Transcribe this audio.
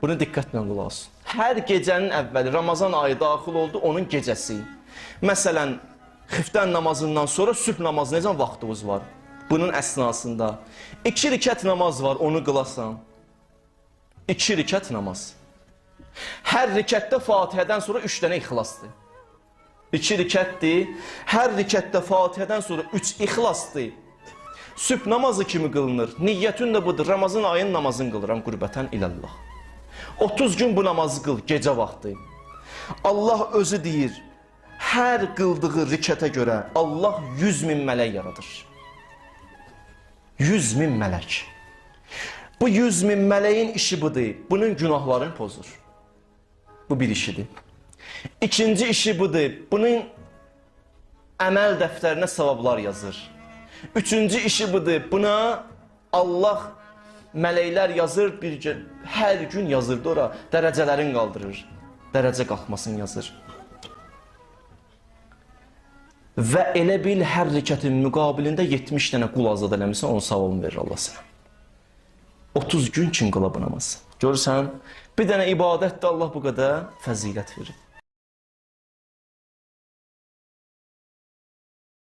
Bunu diqqətlə qulaq asın. Hər gecənin əvvəli Ramazan ayı daxil oldu, onun gecəsi. Məsələn, xiftən namazından sonra sübh namazı necə vaxtımız var? Bunun əsnasında 2 rükət namaz var, onu qılasan. 2 rükət namaz. Hər rükətdə Fatihədən sonra 3 dənə ixlasdır. 2 rükətdir. Hər rükətdə Fatihədən sonra 3 ixlasdır. Sübh namazı kimi qılınır. Niyyətin də budur. Ramazan ayın namazını qılıram qürbətən ilallah. 30 gün bu namazı qıl, gecə vaxtı. Allah özü deyir, hər qıldığı rükətə görə Allah 100.000 mələk yaradır. 100.000 mələk. Bu 100.000 mələyin işi budur. Bunun günahlarını pozur. Bu bir işidir. İkinci işi budur. Bunun əməl dəftərinə savablar yazır. Üçüncü işi budur. Buna Allah mələklər yazır, hər gün yazırdı ora. Dərəcələrin qaldırır. Dərəcə qalxmasını yazır. Və elə bil hər rükətin müqabilində 70 dənə qul azad eləmişsən, onun savabını verir Allah sənə. 30 gün üçün qıla bu namaz. Görürsən, bir dənə ibadətdə Allah bu qədər fəzilət verir.